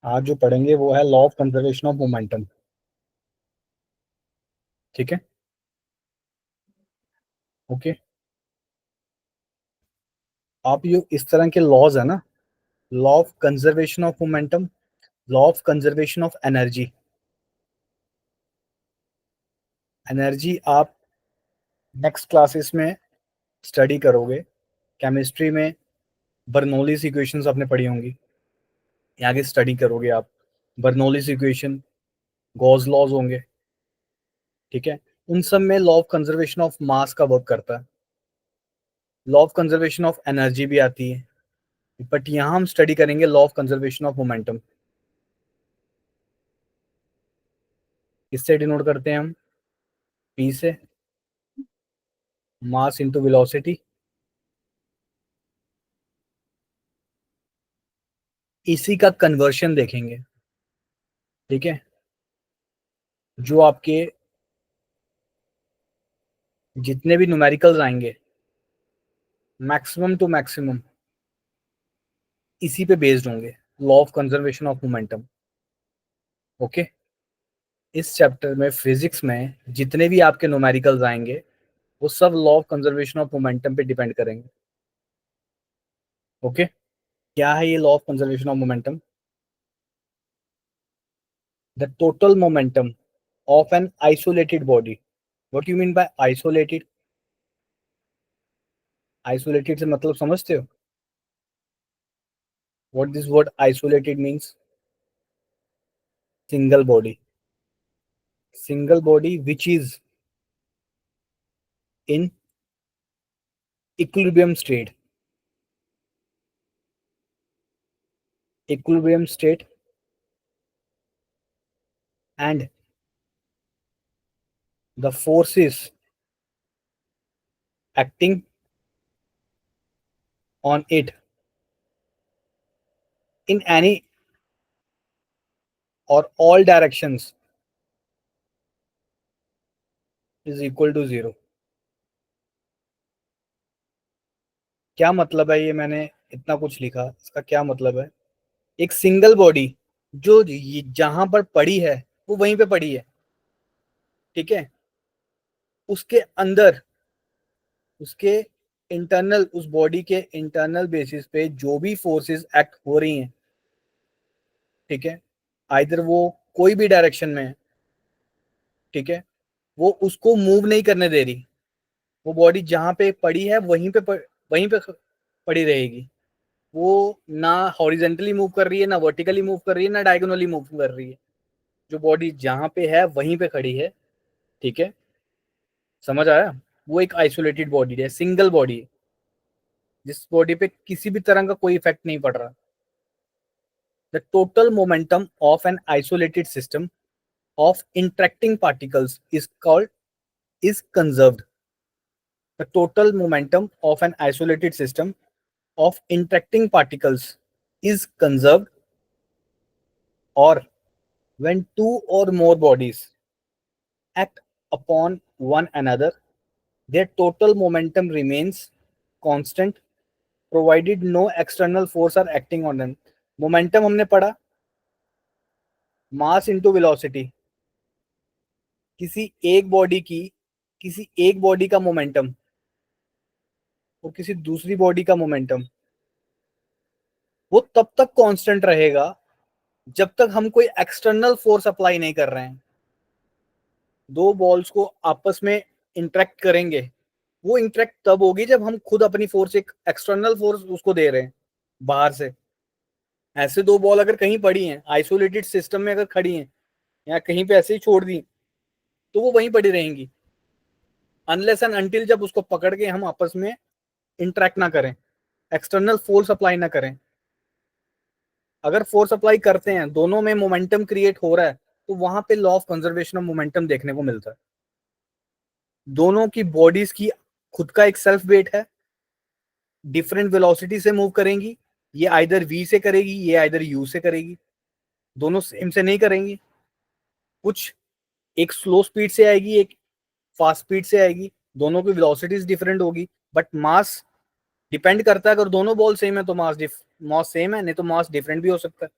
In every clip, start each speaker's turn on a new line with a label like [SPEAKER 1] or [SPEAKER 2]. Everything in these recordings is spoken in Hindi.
[SPEAKER 1] आज जो पढ़ेंगे वो है law of conservation of momentum. ठीक है। ओके। आप ये इस तरह के लॉज है ना, law of conservation of momentum, law of conservation of energy. Energy आप नेक्स्ट क्लासेस में स्टडी करोगे। केमिस्ट्री में बर्नौलीज इक्वेशंस आपने पढ़ी होंगी, आगे स्टडी करोगे आप। बर्नौलीज इक्वेशन, गॉस लॉज होंगे। ठीक है। उन सब में law of conservation of mass का वर्क करता है। Law of conservation of energy भी आती है, बट यहाँ हम स्टडी करेंगे law of conservation of momentum. किससे डिनोट करते हैं हम? पी से। Mass into velocity. इसी का कन्वर्शन देखेंगे। ठीक है। जो आपके जितने भी न्यूमेरिकल्स आएंगे, मैक्सिमम टू मैक्सिमम इसी पे बेस्ड होंगे, law of conservation of momentum. Okay. इस चैप्टर में फिजिक्स में जितने भी आपके न्यूमेरिकल्स आएंगे वो सब law of conservation of momentum पे डिपेंड करेंगे। ओके। क्या है ये law of conservation of momentum? The total momentum of an isolated body. What you mean by isolated? Isolated से मतलब समझते हो? What this word isolated means? Single body. Single body which is in equilibrium state. Equilibrium state and the forces acting on it in any or all directions is equal to zero। क्या मतलब है? ये मैंने इतना कुछ लिखा, इसका क्या मतलब है? एक सिंगल बॉडी जो जहां पर पड़ी है वो वहीं पे पड़ी है। ठीक है। उसके अंदर, उसके इंटरनल, उस बॉडी के इंटरनल बेसिस पे जो भी फोर्सेस एक्ट हो रही हैं, ठीक है, आइदर वो कोई भी डायरेक्शन में है, ठीक है, वो उसको मूव नहीं करने दे रही। वो बॉडी जहां पे पड़ी है वहीं पे पड़ी रहेगी। वो ना हॉरिजेंटली मूव कर रही है, ना वर्टिकली मूव कर रही है, ना डायगोनली मूव कर रही है। जो बॉडी जहां पे है वहीं पे खड़ी है। ठीक है। समझ आया? वो एक आइसोलेटेड बॉडी है, सिंगल बॉडी है, जिस बॉडी पे किसी भी तरह का कोई इफेक्ट नहीं पड़ रहा। The total momentum of an isolated system of interacting particles is called, is conserved। The total momentum of an isolated system of interacting particles is conserved, or when two or more bodies act upon one another, their total momentum remains constant provided no external force are acting on them। Momentum हमने पढ़ा, मास इंटू वेलोसिटी। किसी एक बॉडी की, किसी एक बॉडी का मोमेंटम और किसी दूसरी बॉडी का मोमेंटम, वो तब तक कांस्टेंट रहेगा जब तक हम कोई एक्सटर्नल फोर्स अप्लाई नहीं कर रहे हैं। दो बॉल्स को आपस में इंटरेक्ट करेंगे, वो इंटरेक्ट तब होगी जब हम खुद अपनी फोर्स, एक एक्सटर्नल फोर्स उसको दे रहे हैं बाहर से। ऐसे दो बॉल अगर कहीं पड़ी हैं, आइसोलेटेड सिस्टम में अगर खड़ी हैं, या कहीं पे ऐसे ही छोड़ दी, तो वो वहीं पड़ी रहेंगी अनलेस एंड अनटिल जब उसको पकड़ के हम आपस में इंटरेक्ट ना करें, एक्सटर्नल फोर्स अप्लाई ना करें। अगर फोर्स अप्लाई करते हैं, दोनों में मोमेंटम क्रिएट हो रहा है, तो वहां पे law of conservation of momentum देखने को मिलता है। दोनों की बॉडीज की खुद का एक सेल्फ वेट है, डिफरेंट वेलोसिटी से मूव करेंगी। ये आइदर वी से करेगी, ये आइदर यू से करेगी। दोनों सेम से नहीं करेंगी, कुछ एक स्लो स्पीड से आएगी, एक फास्ट स्पीड से आएगी। दोनों की वेलोसिटीज डिफरेंट होगी, बट मास डिपेंड करता है। अगर दोनों बॉल सेम है तो मास सेम है, नहीं तो मास डिफरेंट भी हो सकता है।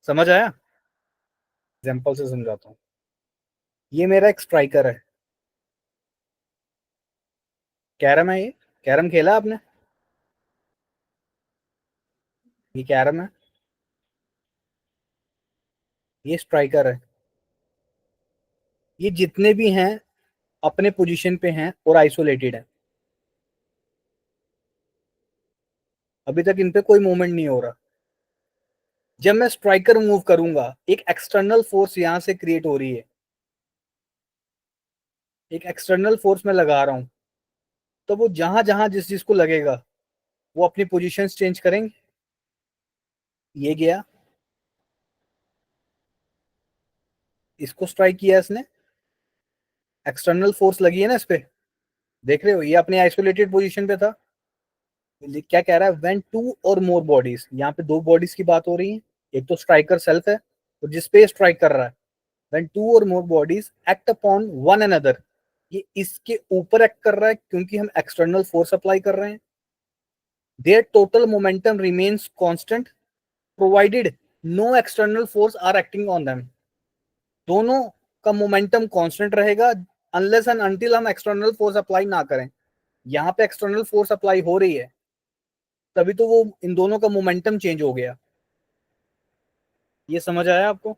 [SPEAKER 1] समझ आया? एग्जाम्पल से समझाता हूँ। ये मेरा एक स्ट्राइकर है, कैरम है ये। कैरम खेला आपने? ये कैरम है, ये स्ट्राइकर है। ये जितने भी हैं अपने पोजीशन पे हैं और आइसोलेटेड है। अभी तक इन पे कोई मूवमेंट नहीं हो रहा। जब मैं स्ट्राइकर मूव करूंगा, एक एक्सटर्नल फोर्स यहां से क्रिएट हो रही है, एक एक्सटर्नल फोर्स मैं लगा रहा हूं। तो वो जहां जहां जिस जिसको लगेगा वो अपनी पोजीशंस चेंज करेंगे। ये गया, इसको स्ट्राइक किया इसने, एक्सटर्नल फोर्स लगी है ना इस पे। देख रहे हो, ये अपने आइसोलेटेड पोजीशन पे था। क्या कह रहा है, व्हेन टू और मोर बॉडीज, यहाँ पे दो बॉडीज की बात हो रही है। एक तो स्ट्राइकर सेल्फ है और जिसपे स्ट्राइक कर रहा है। व्हेन टू और more bodies act upon one another, ये इसके ऊपर एक्ट कर रहा है क्योंकि हम एक्सटर्नल फोर्स अप्लाई कर रहे हैं। There total momentum remains constant provided no external force are acting on them. दोनों का मोमेंटम कांस्टेंट रहेगा अनलेस एंड अनटिल हम एक्सटर्नल फोर्स अप्लाई ना करें। यहाँ पे एक्सटर्नल फोर्स अप्लाई हो रही है, तभी तो वो इन दोनों का मोमेंटम चेंज हो गया। ये समझ आया आपको?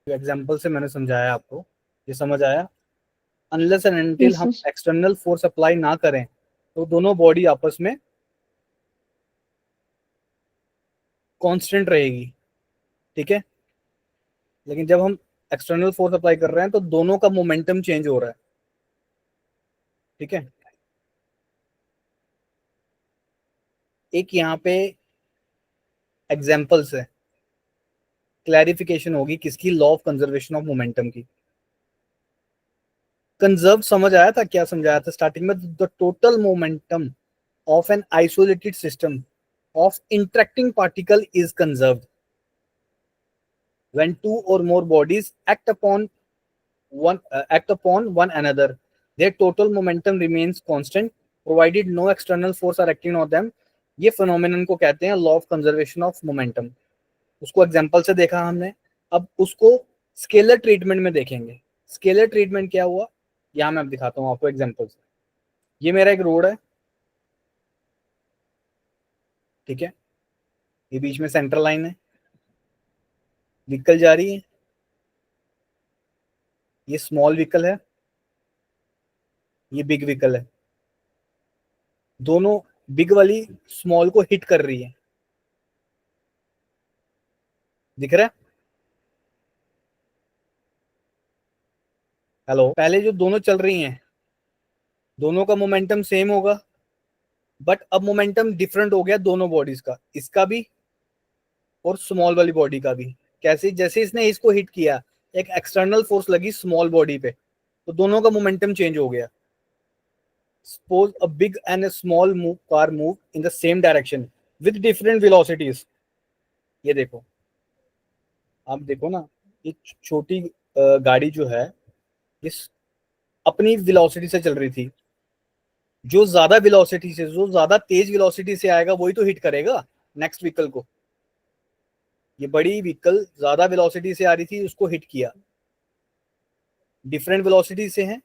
[SPEAKER 1] एग्जाम्पल से मैंने समझाया आपको, ये समझ आया? अनलेस एंड अनटिल
[SPEAKER 2] यस
[SPEAKER 1] हम
[SPEAKER 2] सर।
[SPEAKER 1] एक्सटर्नल फोर्स अप्लाई ना करें तो दोनों बॉडी आपस में कांस्टेंट रहेगी, ठीक है। लेकिन जब हम एक्सटर्नल फोर्स अप्लाई कर रहे हैं तो दोनों का मोमेंटम चेंज हो रहा है, ठीक है। एक यहाँ पे एग्जाम्पल से क्लैरिफिकेशन होगी किसकी, law of conservation of momentum की। कंजर्व समझ आया था, क्या समझाया था स्टार्टिंग में? The total momentum of an isolated system of interacting particle is conserved when two or more bodies act upon one another. Their total momentum remains constant provided no external force are acting on them. ये phenomenon को कहते हैं law of conservation of momentum. उसको एग्जांपल से देखा हमने, अब उसको स्केलर ट्रीटमेंट में देखेंगे। स्केलर ट्रीटमेंट क्या हुआ, यहाँ मैं अब दिखाता हूँ आपको एग्जांपल से। ये मेरा एक रोड है, ठीक है। ये बीच में सेंट्रल लाइन है, व्हीकल जा रही है। ये स्मॉल व्हीकल है, ये बिग व्हीकल है। दोनों बिग वाली स्मॉल को हिट कर रही है, दिख रहा है? हेलो, पहले जो दोनों चल रही हैं दोनों का मोमेंटम सेम होगा, बट अब मोमेंटम डिफरेंट हो गया दोनों बॉडीज का, इसका भी और स्मॉल वाली बॉडी का भी। कैसे? जैसे इसने इसको हिट किया, एक एक्सटर्नल फोर्स लगी स्मॉल बॉडी पे, तो दोनों का मोमेंटम चेंज हो गया। Suppose a big and a small move car move in the same direction with different velocities। ये देखो, आप देखो ना, ये छोटी गाड़ी जो है इस अपनी वेलोसिटी से चल रही थी। जो ज्यादा वेलोसिटी से, जो ज्यादा तेज वेलोसिटी से आएगा वही तो हिट करेगा नेक्स्ट व्हीकल को। ये बड़ी व्हीकल ज्यादा वेलोसिटी से आ रही थी, उसको हिट किया। डिफरेंट वेलोसिटी से है,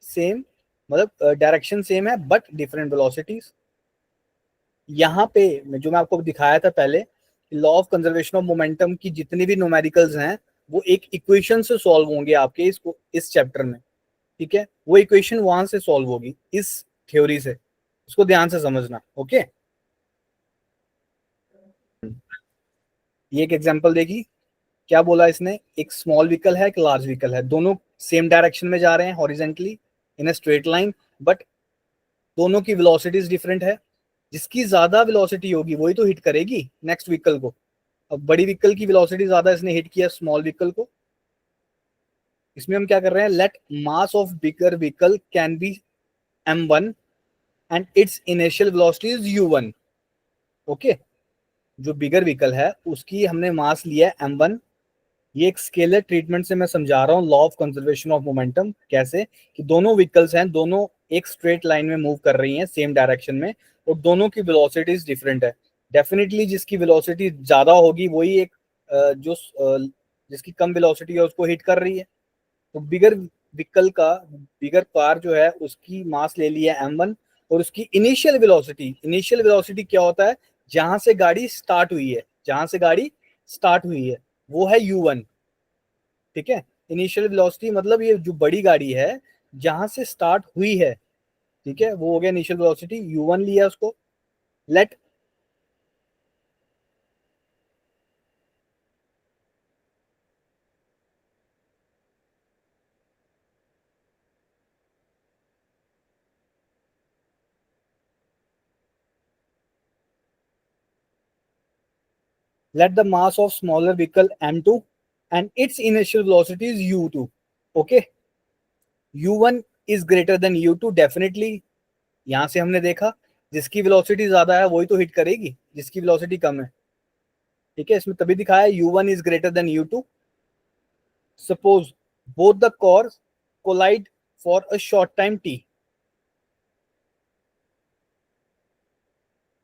[SPEAKER 1] सेम मतलब डायरेक्शन सेम है बट डिफरेंट वेलोसिटीज। यहाँ पे जो मैं आपको दिखाया था पहले, law of conservation of momentum की जितनी भी न्यूमेरिकल्स हैं वो एक इक्वेशन से सॉल्व होंगे आपके इस चैप्टर में, ठीक है। वो इक्वेशन वहां से सॉल्व होगी इस थ्योरी से, इसको ध्यान से समझना, ओके। ये एक एग्जांपल देखी, क्या बोला इसने, एक स्मॉल व्हीकल है, एक लार्ज व्हीकल है, दोनों सेम डायरेक्शन में जा रहे हैं horizontally in a straight line, but दोनों की वेलोसिटीज डिफरेंट है। जिसकी ज्यादा वेलोसिटी होगी वही तो हिट करेगी नेक्स्ट व्हीकल को। अब बड़ी व्हीकल की वेलोसिटी ज्यादा, इसने हिट किया स्मॉल व्हीकल को। इसमें हम क्या कर रहे हैं, let mass of bigger vehicle can be m1 and its initial velocity is u1, okay. जो बिगर व्हीकल है उसकी हमने मास लिया है m1। ये एक स्केलर ट्रीटमेंट से मैं समझा रहा हूँ law of conservation of momentum. कैसे कि दोनों व्हीकल्स हैं, दोनों एक स्ट्रेट लाइन में मूव कर रही हैं सेम डायरेक्शन में, और दोनों की वेलोसिटीज डिफरेंट है। डेफिनेटली जिसकी वेलोसिटी ज्यादा होगी वही एक जिसकी कम वेलोसिटी है उसको हिट कर रही है। तो बिगर व्हीकल का बिगर कार जो है उसकी मास ले लिया M1 और उसकी इनिशियल वेलोसिटी क्या होता है, जहां से गाड़ी स्टार्ट हुई है, वो है U1। ठीक है, इनिशियल वेलोसिटी मतलब ये जो बड़ी गाड़ी है जहां से स्टार्ट हुई है, ठीक है, वो हो गया इनिशियल वेलोसिटी, U1 लिया उसको। Let let the mass of smaller vehicle M2 and its initial velocity is U2. Okay, U1 is greater than U2 definitely। यहां से हमने देखा जिसकी वेलोसिटी ज्यादा है वही तो हिट करेगी, जिसकी वेलोसिटी कम है। ठीक है, इसमें तभी दिखाया U1 is greater than U2। Suppose both the cars collide for a short time t।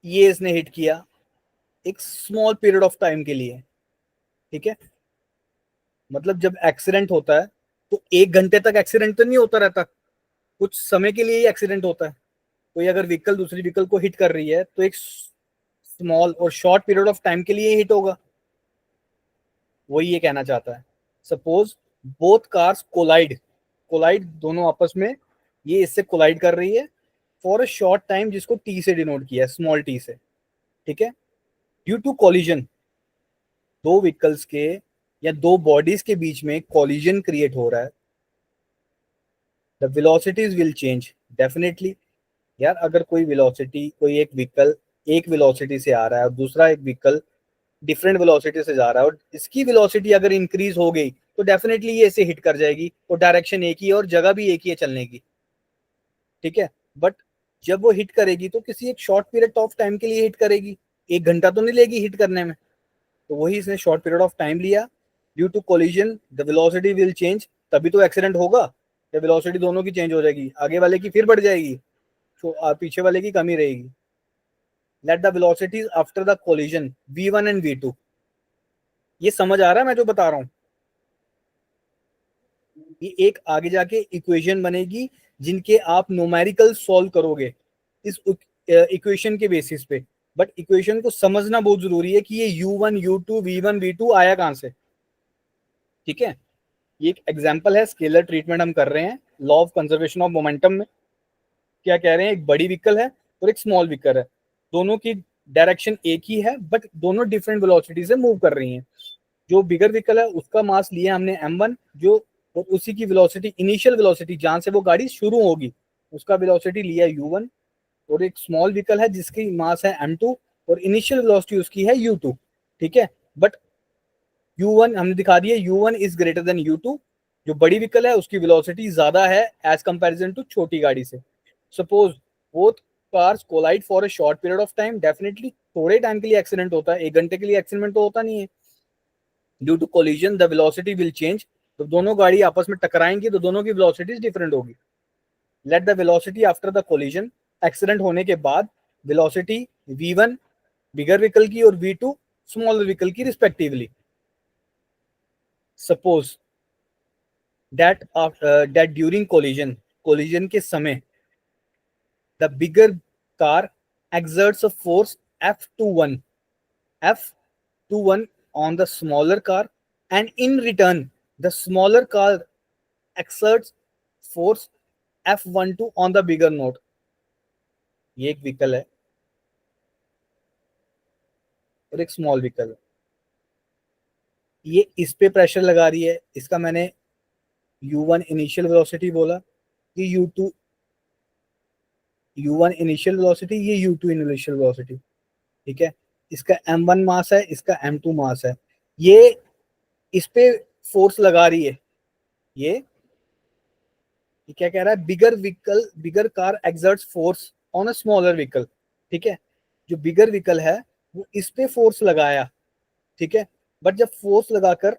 [SPEAKER 1] ये इसने हिट किया एक स्मॉल पीरियड ऑफ टाइम के लिए। ठीक है, मतलब जब एक्सीडेंट होता है तो 1 घंटे तक एक्सीडेंट तो नहीं होता रहता, कुछ समय के लिए ही एक्सीडेंट होता है। कोई अगर व्हीकल दूसरी व्हीकल को हिट कर रही है तो एक स्मॉल और शॉर्ट पीरियड ऑफ टाइम के लिए हिट होगा, वही ये कहना चाहता है। सपोज बोथ कार्स कोलाइड दोनों आपस में ये इससे कोलाइड कर रही है फॉर अ शॉर्ट टाइम, जिसको टी से डिनोट किया है, स्मॉल टी से। ठीक है, ड्यू टू कॉलिजन, दो व्हीकल्स के या दो बॉडीज के बीच में कॉलिजन क्रिएट हो रहा है, the velocities will change definitely. यार अगर कोई एक व्हीकल एक वेलोसिटी से आ रहा है और दूसरा एक व्हीकल डिफरेंट वेलोसिटी से जा रहा है और इसकी वेलोसिटी अगर इंक्रीज हो गई तो डेफिनेटली ये इसे हिट कर जाएगी, और डायरेक्शन एक ही है और जगह भी एक ही है चलने की। ठीक है, बट जब वो हिट करेगी तो किसी एक शॉर्ट पीरियड ऑफ टाइम के लिए हिट करेगी, 1 घंटा तो नहीं लेगी हिट करने में। तो वही इसने शॉर्ट पीरियड ऑफ टाइम लिया। Due to collision the velocity will change, तभी तो एक्सीडेंट होगा, या वेलोसिटी दोनों की चेंज हो जाएगी, आगे वाले की फिर बढ़ जाएगी तो पीछे वाले की कमी रहेगी। Let the velocities after the collision V1 and V2। ये समझ आ रहा है मैं जो बता रहा हूँ? ये एक आगे जाके इक्वेशन बनेगी जिनके आप न्यूमेरिकल सॉल्व करोगे इस इक्वेशन के बेसिस पे। बट इक्वेशन को समझना बहुत जरूरी है कि ये U1 U2 V1 V2 आया कहां से। ठीक है, ये एक एग्जांपल है, स्केलर ट्रीटमेंट हम कर रहे हैं law of conservation of momentum में। क्या कह रहे हैं, एक बड़ी व्हीकल है और एक स्मॉल व्हीकल है, दोनों की डायरेक्शन एक ही है बट दोनों डिफरेंट वेलोसिटी से मूव कर रही हैं। जो बिगर व्हीकल है उसका मास लिया हमने M1, जो और उसी की वेलोसिटी इनिशियल वेलोसिटी जहां से वो गाड़ी शुरू होगी उसका वेलोसिटी लिया U1। और एक स्मॉल व्हीकल है जिसकी मास है M2 और इनिशियल वेलोसिटी उसकी है U2। ठीक है, बट U1 हमने दिखा दिया U1 is greater than U2। जो बड़ी व्हीकल है उसकी वेलोसिटी ज्यादा है एज कंपैरिजन टू छोटी गाड़ी से। Suppose both cars collide for a short period of time, definitely थोड़े टाइम के लिए एक्सीडेंट होता है, 1 घंटे के लिए एक्सीडेंट तो होता नहीं है। Due to collision the velocity will change, तो दोनों गाड़ी आपस में टकराएंगी तो दोनों की वेलोसिटी डिफरेंट होगी। Let the velocity after the collision, accident होने के बाद वेलोसिटी V1 बिगर व्हीकल की और V2 स्मॉलर व्हीकल की respectively. Suppose that during collision के समय the bigger car exerts a force F21 on the smaller car, and in return the smaller car exerts force F12 on the bigger node। ये एक व्हीकल है और एक स्मॉल व्हीकल है, ये इस पे प्रेशर लगा रही है, इसका मैंने U1 इनिशियल वेलोसिटी बोला, ये U1 इनिशियल वेलोसिटी, ये U2 इनिशियल वेलोसिटी। ठीक है, इसका M1 मास है, इसका M2 मास है, ये इस पे फोर्स लगा रही है। ये क्या कह रहा है, bigger car exerts force on a smaller vehicle. ठीक है, जो बिगर व्हीकल है वो इस पे फोर्स लगाया। ठीक है, बट जब फोर्स लगाकर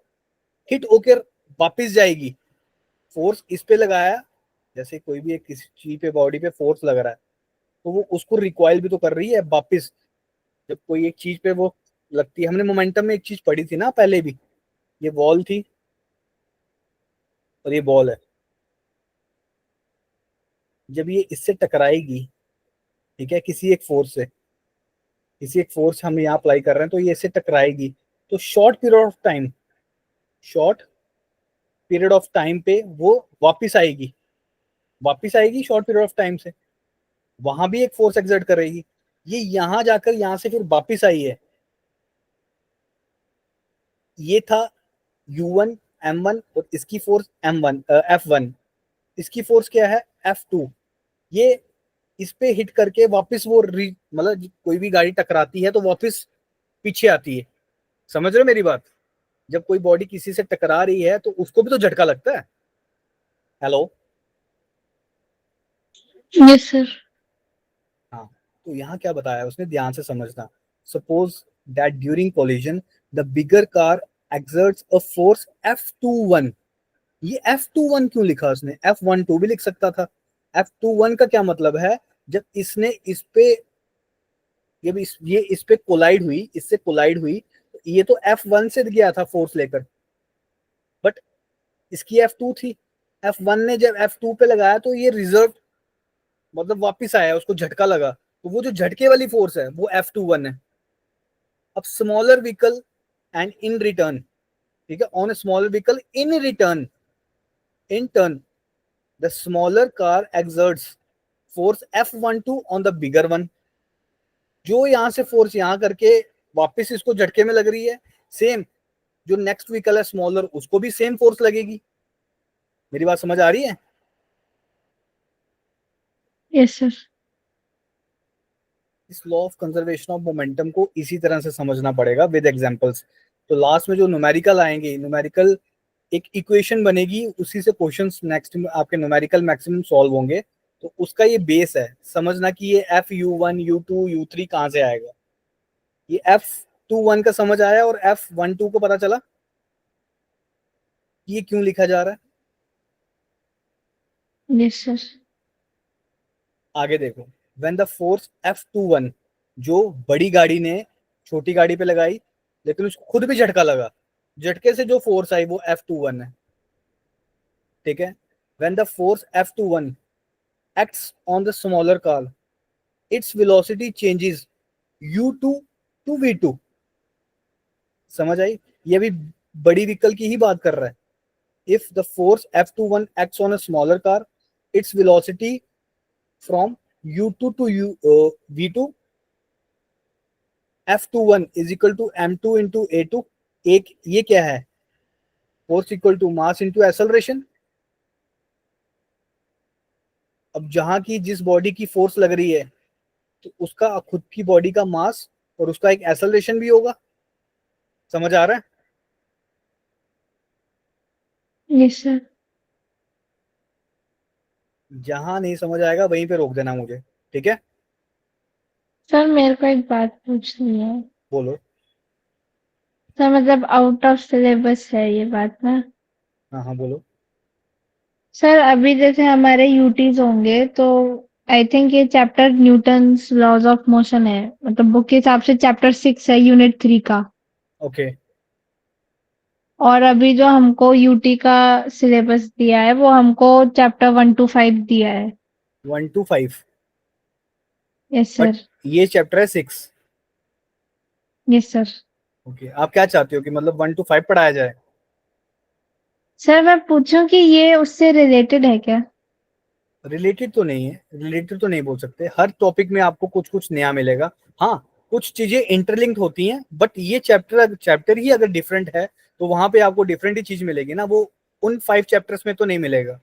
[SPEAKER 1] हिट होकर वापस जाएगी, फोर्स इस पे लगाया, जैसे कोई भी एक किसी चीज पे बॉडी पे फोर्स लग रहा है तो वो उसको रिकॉइल भी तो कर रही है वापस। जब कोई एक चीज पे वो लगती है, हमने मोमेंटम में एक चीज पढ़ी थी ना पहले भी, ये वॉल थी और ये बॉल है। जब ये इससे टकराएगी, ठीक है, किसी एक फोर्स से, किसी एक फोर्स हम यहाँ अप्लाई कर रहे हैं, तो ये इससे टकराएगी, तो शॉर्ट पीरियड ऑफ टाइम पे वो वापिस आएगी, शॉर्ट पीरियड ऑफ टाइम से, वहां भी एक फोर्स एक्सर्ट करेगी, ये यहां जाकर यहां से फिर वापिस आई है। ये था U1 M1 और इसकी फोर्स M1 F1, इसकी फोर्स क्या है F2। ये इस पे हिट करके वापस वो मतलब कोई भी गाड़ी टकराती है तो वापस पीछे आती है। समझ रहे हो मेरी बात? जब कोई बॉडी किसी से टकरा रही है तो उसको भी तो झटका लगता है। हेलो?
[SPEAKER 2] Yes sir.
[SPEAKER 1] हाँ, तो यहाँ क्या बताया उसने, ध्यान से समझना। Suppose that during collision the bigger car exerts a force F21। ये F21 क्यों लिखा उसने? F12 भी लिख सकता था। F21 का क्या मतलब है? जब इसने इस पे, ये इस पे कोलाइड हुई, इससे कोलाइड हुई, तो ये तो F1 से गया था फोर्स लेकर, बट इसकी F2 थी। F1 ने जब F2 पे लगाया तो ये रिजर्व, मतलब वापिस आया, उसको झटका लगा, तो वो जो झटके वाली फोर्स है वो F21 है। अब smaller vehicle and in return, ठीक है, on smaller vehicle in turn the smaller car exerts force F12 on the bigger one. जो यहां से फोर्स यहां करके वापस इसको झटके में लग रही है, सेम जो नेक्स्ट व्हीकल है स्मॉलर, उसको भी सेम फोर्स लगेगी। मेरी बात समझ आ रही है?
[SPEAKER 2] Yes sir.
[SPEAKER 1] इस law of conservation of momentum को इसी तरह से समझना पड़ेगा विद एग्जांपल्स। तो लास्ट में जो न्यूमेरिकल आएंगे, न्यूमेरिकल एक इक्वेशन बनेगी, उसी से क्वेश्चंस नेक्स्ट में आपके न्यूमेरिकल मैक्सिमम सॉल्व होंगे। तो उसका ये बेस है, समझना कि ये FU1 U2 U3 कहां से आएगा। ये F21 का समझ आया और F12 को पता चला कि ये क्यों लिखा जा रहा है।
[SPEAKER 2] Yes sir.
[SPEAKER 1] आगे देखो, व्हेन द फोर्स F21, जो बड़ी गाड़ी ने छोटी गाड़ी पे लगाई, लेकिन उसको खुद भी झटका लगा, झटके से जो फोर्स आई वो F21 है, ठीक है। When the force F21 acts on the smaller car, its velocity changes U2 to V2। समझ आई? ये भी बड़ी व्हीकल की ही बात कर रहा है। If the force F21 acts on a smaller car, its velocity from U2 to V2, F21 is equal to M2 into A2। एक ये क्या है? Force equal to mass into acceleration. अब जहां की जिस बॉडी की फोर्स लग रही है, तो उसका खुद की बॉडी का मास और उसका एक एक्सेलरेशन भी होगा। समझ आ रहा है?
[SPEAKER 2] Yes sir.
[SPEAKER 1] जहां नहीं समझ आएगा वहीं पे रोक देना मुझे, ठीक है?
[SPEAKER 2] सर मेरे को एक बात पूछनी है।
[SPEAKER 1] बोलो।
[SPEAKER 2] सर मतलब आउट ऑफ सिलेबस है ये बात ना।
[SPEAKER 1] हाँ हाँ बोलो।
[SPEAKER 2] सर अभी जैसे हमारे यूटीज होंगे तो आई थिंक ये chapter Newton's laws of motion है, मतलब बुक के हिसाब से चैप्टर 6 है यूनिट 3 का।
[SPEAKER 1] ओके।
[SPEAKER 2] और अभी जो हमको यूटी का सिलेबस दिया है वो हमको चैप्टर 1 to 5 दिया है।
[SPEAKER 1] 1 to 5?
[SPEAKER 2] Yes
[SPEAKER 1] but
[SPEAKER 2] sir.
[SPEAKER 1] ये चैप्टर है 6।
[SPEAKER 2] Yes sir.
[SPEAKER 1] ओके, आप क्या चाहते हो कि मतलब 1 to 5 पढ़ाया जाए?
[SPEAKER 2] सर मैं पूछूं कि ये उससे रिलेटेड है क्या?
[SPEAKER 1] रिलेटेड तो नहीं है, रिलेटेड तो नहीं बोल सकते, हर टॉपिक में आपको कुछ कुछ नया मिलेगा। हाँ, कुछ चीजें इंटरलिंक्ड होती हैं, बट ये चैप्टर ही अगर डिफरेंट है तो वहां पे आपको डिफरेंट ही चीज मिलेगी ना, वो उन 5 चैप्टर्स में तो नहीं मिलेगा।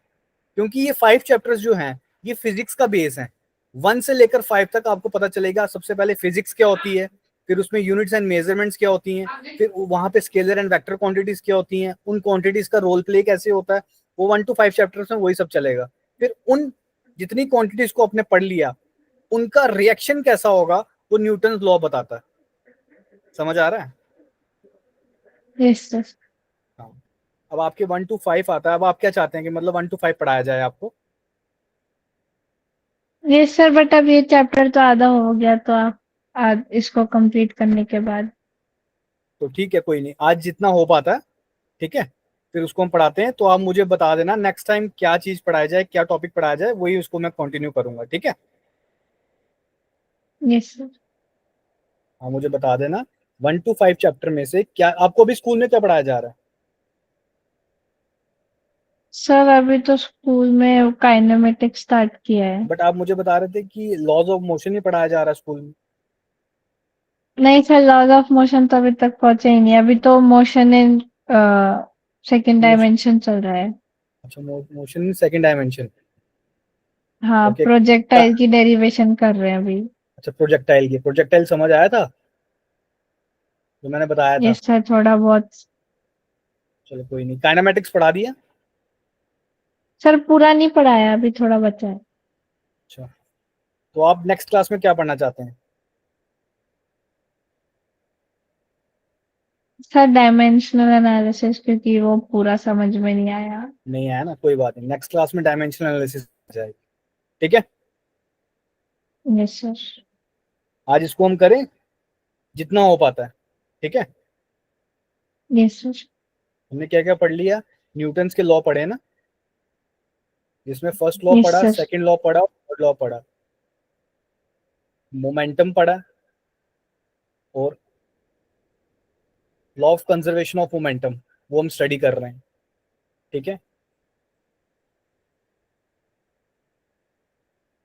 [SPEAKER 1] क्योंकि ये 5 चैप्टर्स जो हैं, ये फिजिक्स का बेस है। 1 से लेकर 5 तक आपको पता चलेगा सबसे पहले फिजिक्स क्या होती है, फिर उसमें यूनिट्स एंड मेजरमेंट्स क्या होती हैं, फिर वहां पे स्केलर एंड वेक्टर क्वांटिटीज क्या होती हैं, उन क्वांटिटीज का रोल प्ले कैसे होता है, वो 1 to 5 चैप्टर्स में वही सब चलेगा। फिर उन जितनी क्वांटिटीज को आपने पढ़ लिया, उनका रिएक्शन कैसा होगा, वो न्यूटन लॉ बताता है। समझ आ रहा है?
[SPEAKER 2] Yes sir.
[SPEAKER 1] हाँ। अब आपके 1 to 5 आता है, अब आप क्या चाहते हैं कि मतलब 1 to 5 पढ़ाया जाए आपको?
[SPEAKER 2] यस सर बट अब ये चैप्टर तो आधा हो गया तो आप आज इसको कंप्लीट करने के बाद।
[SPEAKER 1] तो ठीक है, कोई नहीं, आज जितना हो पाता है, ठीक है, फिर उसको हम पढ़ाते हैं। तो आप मुझे बता देना नेक्स्ट टाइम क्या चीज पढ़ाया जाए, क्या टॉपिक पढ़ाया जाए, वही उसको मैं कंटिन्यू करूंगा, ठीक है।
[SPEAKER 2] Yes sir.
[SPEAKER 1] हाँ, मुझे बता देना 1 to 5 चैप्टर में से क्या आपको अभी स्कूल में क्या पढ़ाया जा रहा है।
[SPEAKER 2] सर अभी तो स्कूल में काइनेमेटिक्स स्टार्ट किया है।
[SPEAKER 1] बट आप मुझे बता रहे थे कि लॉज ऑफ मोशन ही पढ़ाया जा रहा है स्कूल में।
[SPEAKER 2] नहीं सर, लॉज ऑफ मोशन तो अभी तक पहुंचे ही नहीं, अभी तो motion in second
[SPEAKER 1] motion,
[SPEAKER 2] dimension चल रहा है।
[SPEAKER 1] अच्छा, मोशन इन सेकंड डायमेंशन।
[SPEAKER 2] हाँ,
[SPEAKER 1] ओके।
[SPEAKER 2] प्रोजेक्टाइल की डेरिवेशन कर रहे हैं अभी।
[SPEAKER 1] अच्छा, प्रोजेक्टाइल की, प्रोजेक्टाइल समझ आया था जो मैंने बताया था।
[SPEAKER 2] यस सर, थोड़ा बहुत।
[SPEAKER 1] चलो कोई नहीं, काइनेमेटिक्स पढ़ा दिया।
[SPEAKER 2] सर पूरा नहीं पढ़ाया, अभी थोड़ा बचा है।
[SPEAKER 1] अच्छा, तो आप नेक्स्ट क्लास में क्या पढ़ना चाहते हैं।
[SPEAKER 2] सर डायमेंशनल एनालिसिस, क्योंकि वो पूरा समझ में नहीं आया।
[SPEAKER 1] नहीं आया ना, कोई बात नहीं, नेक्स्ट क्लास में डायमेंशनल एनालिसिस जाएगी, ठीक है।
[SPEAKER 2] Yes sir.
[SPEAKER 1] आज इसको हम करें जितना हो पाता है, ठीक है।
[SPEAKER 2] Yes sir.
[SPEAKER 1] हमने क्या क्या पढ़ लिया, न्यूटन्स के लॉ पढ़े ना, जिसमें फर्स्ट लॉ
[SPEAKER 2] यस
[SPEAKER 1] पढ़ा,
[SPEAKER 2] सर।
[SPEAKER 1] सेकंड लॉ पढ़ा, थर्ड लॉ पढ़ा, मोमेंटम पढ़ा, और law of conservation of momentum, वो हम स्टडी कर रहे हैं, ठीक है।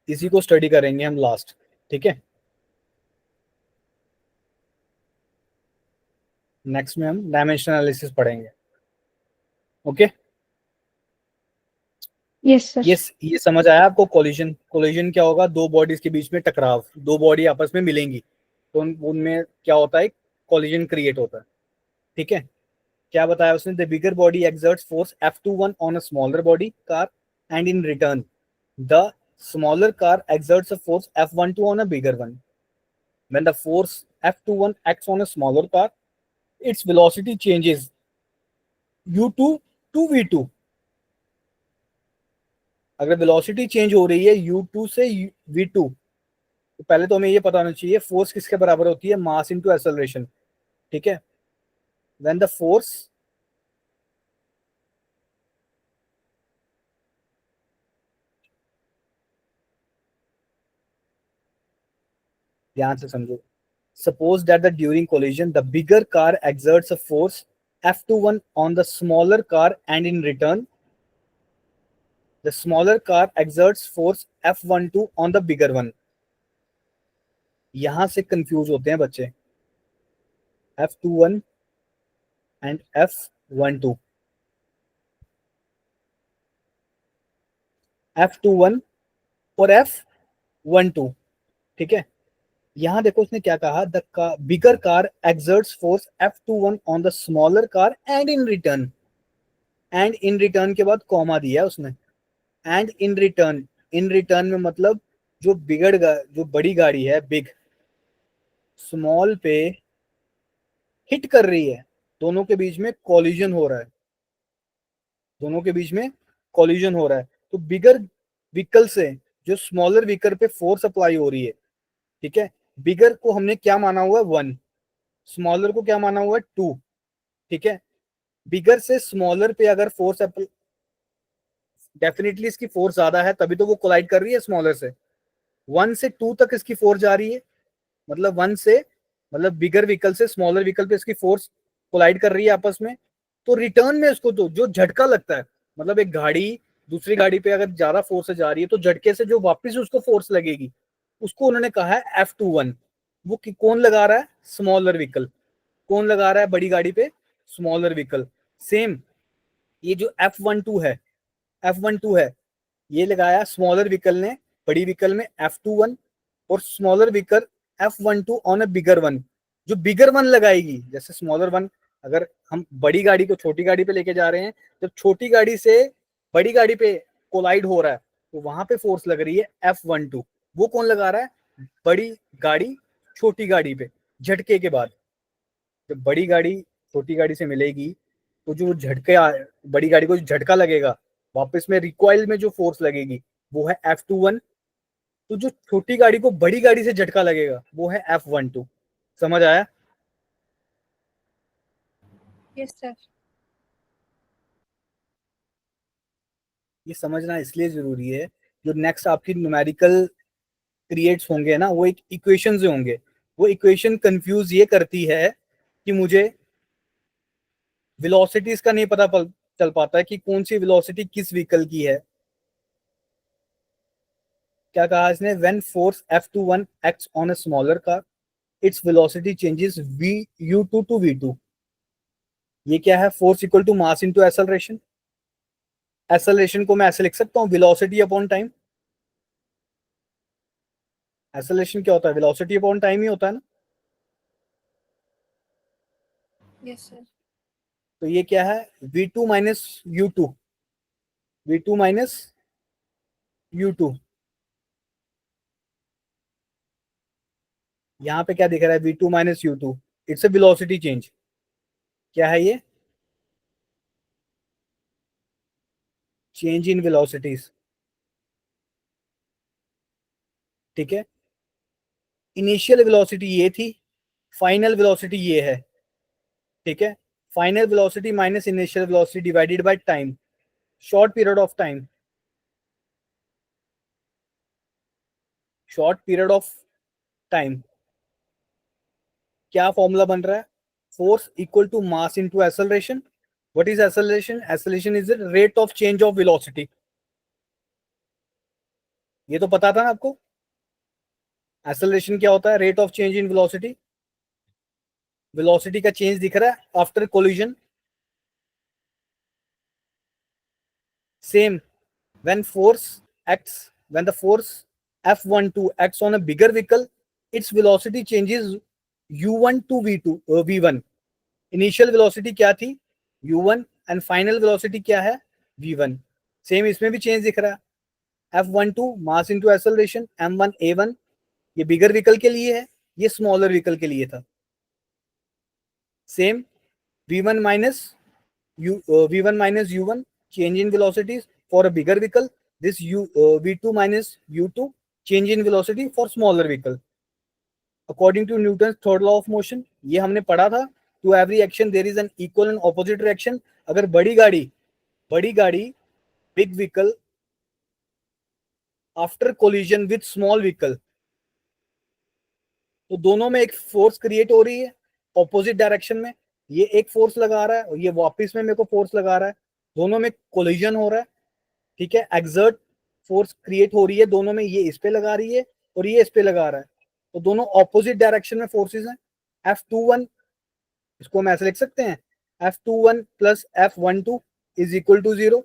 [SPEAKER 1] इसी को स्टडी करेंगे हम लास्ट, ठीक है। नेक्स्ट में हम डायमेंशनल एनालिसिस पढ़ेंगे, ओके।
[SPEAKER 2] Yes sir.
[SPEAKER 1] ये समझ आया आपको, कोलिजन, कोलिजन क्या होगा, दो बॉडीज के बीच में टकराव, दो बॉडी आपस में मिलेंगी तो उनमें क्या होता है, कोलिजन क्रिएट होता है, ठीक है। क्या बताया उसने, the bigger body exerts force F21 on a smaller body car and in return the smaller car exerts a force F12 on a bigger one. When the force F21 acts on a smaller car, its velocity changes u2 to v2. अगर वेलोसिटी चेंज हो रही है u2 से v2, तो पहले तो हमें ये पता होना चाहिए फोर्स किसके बराबर होती है, मास इनटू एक्सेलरेशन, ठीक है। व्हेन द फोर्स, ध्यान से समझो, suppose that the during collision the bigger car exerts a force F21 on the smaller car and in return the smaller car exerts force F12 on the bigger one. यहां से कंफ्यूज होते हैं बच्चे, F21 एंड F12, F21 और F12, ठीक है। यहां देखो उसने क्या कहा, the bigger car exerts force F21 on the smaller car and in return, and in return के बाद कॉमा दिया है उसने, and in return, in return में मतलब जो जो बड़ी गाड़ी है बिग, स्मॉल पे हिट कर रही है, दोनों के बीच में कॉलिजन हो रहा है, दोनों के बीच में कॉलिजन हो रहा है, तो बिगर व्हीकल से जो स्मॉलर व्हीकल पे फोर्स अप्लाई हो रही है, ठीक है। बिगर को हमने क्या माना हुआ है 1, स्मॉलर को क्या माना हुआ है 2, ठीक है। बिगर से स्मॉलर पे अगर फोर्स, डेफिनेटली इसकी फोर्स ज्यादा है तभी तो वो कोलाइड कर रही है स्मॉलर से, 1 से 2 तक इसकी फोर्स जा रही है, मतलब 1 से, मतलब बिगर व्हीकल से स्मॉलर व्हीकल पे इसकी फोर्स कोलाइड कर रही है आपस में, तो रिटर्न में इसको तो जो झटका लगता है, मतलब एक गाड़ी दूसरी गाड़ी पे अगर ज्यादा फोर्स से जा रही है तो झटके से जो वापस उसको फोर्स लगेगी, उसको उन्होंने कहा है F21। वो कौन लगा रहा है, स्मॉलर व्हीकल। कौन लगा रहा है बड़ी गाड़ी पे, स्मॉलर व्हीकल। सेम ये जो F12 है, F12 है, ये लगाया स्मॉलर व्हीकल ने बड़ी व्हीकल में F21, और smaller vehicle F12 on a bigger one. जो बिगर वन लगाएगी, जैसे स्मॉलर वन, अगर हम बड़ी गाड़ी को छोटी गाड़ी पे लेके जा रहे हैं, जब छोटी गाड़ी से बड़ी गाड़ी पे कोलाइड हो रहा है तो वहां पे फोर्स लग रही है F12। वो कौन लगा रहा है, बड़ी गाड़ी छोटी गाड़ी पे, झटके के बाद। जब बड़ी गाड़ी छोटी गाड़ी से मिलेगी तो जो झटके बड़ी गाड़ी को जो झटका लगेगा वापस में रिकॉइल में जो फोर्स लगेगी वो है F21। तो जो छोटी गाड़ी को बड़ी गाड़ी से झटका लगेगा वो है F12। समझ आया?
[SPEAKER 2] Yes sir.
[SPEAKER 1] ये समझना इसलिए जरूरी है, जो नेक्स्ट आपकी न्यूमेरिकल क्रिएट्स होंगे ना, वो एक इक्वेशन से होंगे। वो इक्वेशन कंफ्यूज ये करती है कि मुझे वेलोसिटीज का नहीं पता चल पाता है कि कौन सी वेलोसिटी किस व्हीकल की है। क्या कहा इसने? When force F21 acts on a smaller car, its velocity changes v u2 to v2। ये क्या है? Force equal to mass into acceleration. Acceleration को मैं ऐसे लिख सकता हूँ, वेलोसिटी अपॉन टाइम। एक्सेलरेशन क्या होता है? वेलोसिटी अपॉन टाइम ही होता है ना।
[SPEAKER 2] Yes sir.
[SPEAKER 1] तो ये क्या है? v2 minus u2, v2 minus u2। यहाँ पे क्या दिख रहा है? v2 minus u2, it's a velocity change. क्या है ये? Change in velocities. ठीक है। इनिशियल वेलोसिटी ये थी, फाइनल वेलोसिटी ये है। ठीक है। Final velocity minus initial velocity divided by time, short period of time. Short period of time. क्या फॉर्मूला बन रहा है? Force equal to mass into acceleration. What is acceleration? Acceleration is the rate of change of velocity. ये तो पता था ना आपको। एक्सेलरेशन क्या होता है? Rate of change in velocity. Velocity का चेंज दिख रहा है after collision. Same, when force acts when the force F12 acts on a bigger vehicle, its velocity changes u1 to v2 v1। Initial velocity क्या थी? u1, एंड फाइनल वेलोसिटी क्या है? v1। सेम इसमें भी चेंज दिख रहा है। F12 मास इनटू एक्सेलरेशन m1 a1। ये बिगर व्हीकल के लिए है, ये स्मॉलर व्हीकल के लिए था। Same, v1 minus v1 minus u1, change in velocities for a bigger vehicle. This v2 minus u2, change in velocity for smaller vehicle according to Newton's third law of motion। ये हमने पढ़ा था। to every action there is an equal and opposite reaction। अगर बड़ी गाड़ी big vehicle after collision with small vehicle, तो दोनों में एक फोर्स क्रिएट हो रही है ऑपोजिट डायरेक्शन में। ये एक फोर्स लगा रहा है और ये वापस में मेरे को फोर्स लगा रहा है। दोनों में कोलिजन हो रहा है। ठीक है। एक्सर्ट फोर्स क्रिएट हो रही है दोनों में, ये इस पे लगा रही है और ये इस पे लगा रहा है। तो दोनों ऑपोजिट डायरेक्शन में फोर्सेस हैं। F21, इसको हम ऐसे लिख सकते हैं, F21 plus F12 is equal to 0।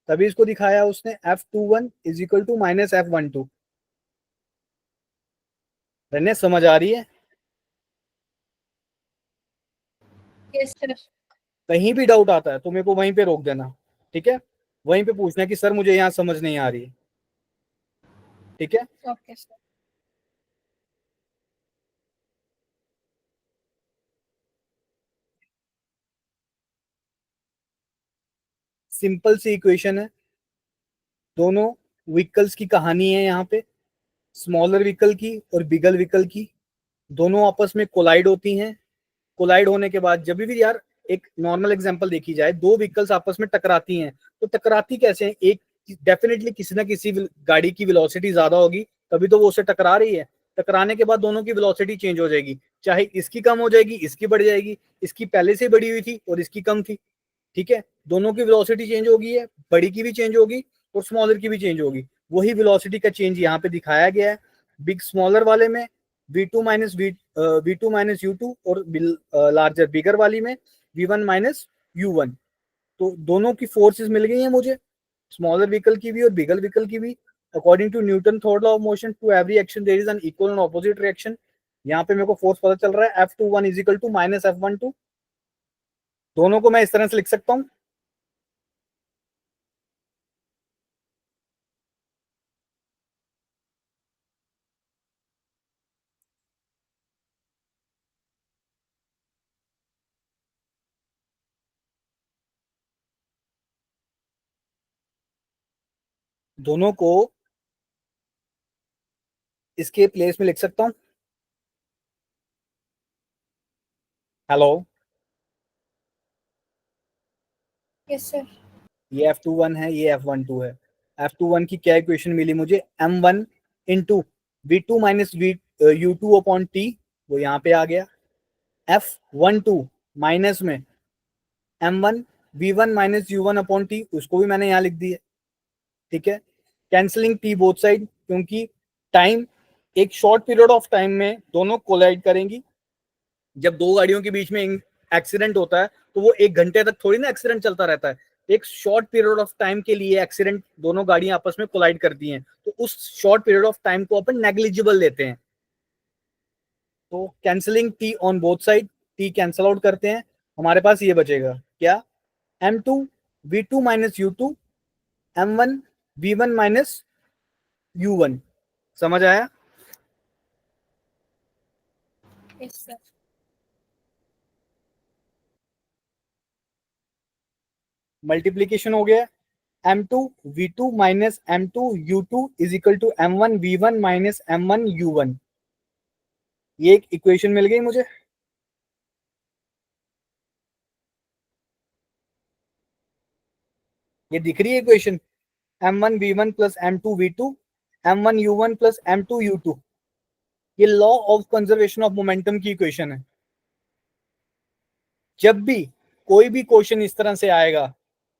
[SPEAKER 1] तभी इसको दिखाया उसने F21 is equal to minus F12। रहने समझ आ रही है?
[SPEAKER 2] Yes sir.
[SPEAKER 1] कहीं भी डाउट आता है तो मेरे को वहीं पे रोक देना। ठीक है। वहीं पे पूछना कि सर मुझे यहाँ समझ नहीं आ रही है। ठीक है।
[SPEAKER 2] Okay sir.
[SPEAKER 1] सिंपल सी इक्वेशन है। दोनों व्हीकल्स की कहानी है यहाँ पे, स्मॉलर व्हीकल की और बिगर व्हीकल की। दोनों आपस में कोलाइड होती हैं। कोलाइड होने के बाद जब भी यार, एक नॉर्मल एग्जांपल देखी जाए, दो व्हीकल्स आपस में टकराती हैं, तो टकराती कैसे हैं? एक डेफिनेटली किसी ना किसी गाड़ी की वेलोसिटी ज्यादा होगी, तभी तो वो उससे टकरा रही है। टकराने के बाद दोनों की वेलोसिटी चेंज हो जाएगी, चाहे इसकी कम हो जाएगी, इसकी बढ़ जाएगी। इसकी पहले से बढ़ी हुई थी और इसकी कम थी। ठीक है। दोनों की वेलोसिटी चेंज होगी है, बड़ी की भी चेंज होगी और स्मॉलर की भी चेंज होगी। वही वेलोसिटी का चेंज यहाँ पे दिखाया गया है। बिग स्मॉलर वाले में v2 माइनस u2 और लार्जर बिगर वाली में v1 माइनस u1। तो दोनों की फोर्सेस मिल गई हैं मुझे, स्मॉलर व्हीकल की भी और बिगर व्हीकल की भी। According to Newton third law of motion, to every action there is an equal and opposite reaction. यहाँ पे मेरे को फोर्स पता चल रहा है F21 is equal to minus F12। दोनों को मैं इस तरह से लिख सकता हूँ। दोनों को इसके प्लेस में लिख सकता हूं। Hello,
[SPEAKER 3] yes sir.
[SPEAKER 1] ये F21 है, ये F12 है। F21 की क्या इक्वेशन मिली मुझे, M1 into V2 minus U2 upon T, वो यहाँ पे आ गया। F12 माइनस में M1 V1 minus U1 upon T, उसको भी मैंने यहाँ लिख दिया। ठीक है, कैंसलिंग T बोथ साइड, क्योंकि टाइम एक शॉर्ट पीरियड ऑफ टाइम में दोनों कोलाइड करेंगी। जब दो गाड़ियों के बीच में एक्सीडेंट होता है तो वो 1 घंटे तक थोड़ी ना एक्सीडेंट चलता रहता है, एक शॉर्ट पीरियड ऑफ टाइम के लिए एक्सीडेंट, दोनों गाड़ियां आपस में कोलाइड करती हैं, तो उस शॉर्ट पीरियड ऑफ टाइम को अपन नेग्लिजिबल लेते हैं। तो cancelling T on both side, T cancel out करते हैं, हमारे पास ये बचेगा क्या, M2 V2 minus U2, M1 V1 minus U1। समझ आया?
[SPEAKER 3] Yes sir.
[SPEAKER 1] मल्टीप्लीकेशन हो गया, M2 V2 minus M2 U2 is equal to M1 V1 minus M1 U1। ये एक इक्वेशन मिल गई मुझे। ये दिख रही है equation, M1 V1 plus M2 V2, M1 U1 plus M2 U2। ये law of conservation of momentum की इक्वेशन है। जब भी कोई भी क्वेश्चन इस तरह से आएगा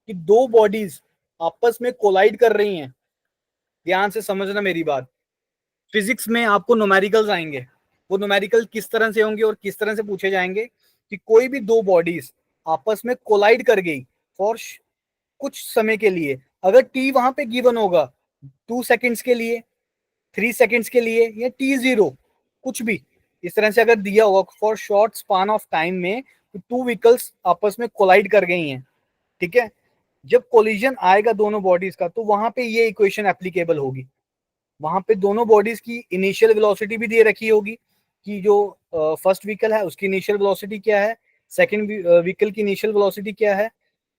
[SPEAKER 1] कि दो बॉडीज आपस में कोलाइड कर रही हैं, ध्यान से समझना मेरी बात। फिजिक्स में आपको न्यूमेरिकल्स आएंगे, वो न्यूमेरिकल किस तरह से होंगे और किस तरह से पूछे जाएंगे कि कोई भी दो बॉडीज आपस में कोलाइड कर गई फॉर कुछ समय के लिए, अगर टी वहां पे गिवन होगा 2 सेकेंड्स के लिए, 3 सेकेंड्स के लिए, या T0 कुछ भी इस तरह से अगर दिया होगा for short span of time में, तो टू व्हीकल्स आपस में कोलाइड कर गई हैं। ठीक है, जब कोलिजन आएगा दोनों बॉडीज का, तो वहां पे ये इक्वेशन एप्लीकेबल होगी। वहां पे दोनों बॉडीज की इनिशियल वेलोसिटी भी दे रखी होगी कि जो फर्स्ट व्हीकल है उसकी इनिशियल वेलोसिटी क्या है, सेकंड व्हीकल की इनिशियल वेलोसिटी क्या है,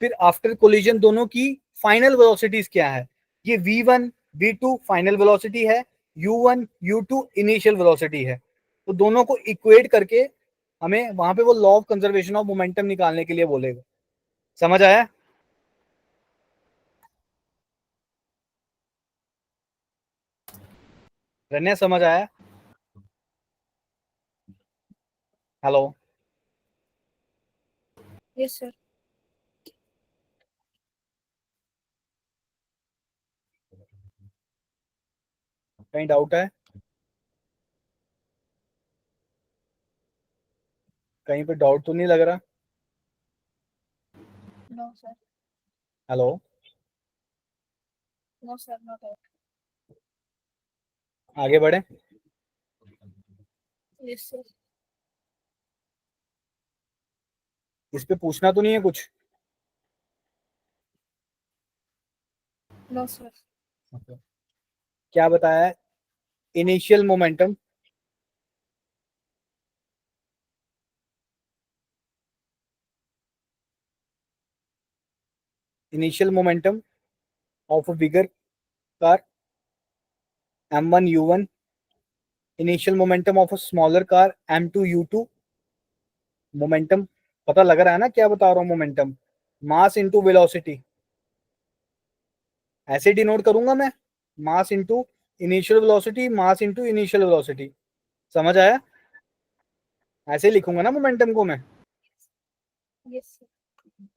[SPEAKER 1] फिर आफ्टर कोलिजन दोनों की फाइनल वेलोसिटीज क्या है। ये V1 V2 फाइनल वेलोसिटी है, U1 U2 इनिशियल वेलोसिटी है। तो दोनों को इक्वेट करके हमें वहां पे वो law of conservation of momentum निकालने के लिए बोलेगा। समझ आया? रन्या समझ आया? Hello,
[SPEAKER 3] yes sir.
[SPEAKER 1] कहीं डाउट है? कहीं पे डाउट तो नहीं लग रहा?
[SPEAKER 3] No sir.
[SPEAKER 1] Hello,
[SPEAKER 3] no sir, no doubt.
[SPEAKER 1] आगे बढ़े।
[SPEAKER 3] Yes sir.
[SPEAKER 1] इस पे पूछना तो नहीं है कुछ?
[SPEAKER 3] No sir.
[SPEAKER 1] क्या बताया है? Initial momentum initial momentum of a bigger car M1 U1, initial momentum of a smaller car M2 U2। Momentum पता लग रहा है ना क्या बता रहा हूँ? मोमेंटम मास इंटू वेलोसिटी, ऐसे डिनोट करूंगा मैं, mass into initial velocity, mass into initial velocity. समझ आया? ऐसे ही लिखूंगा ना मोमेंटम को मैं।
[SPEAKER 3] Yes sir.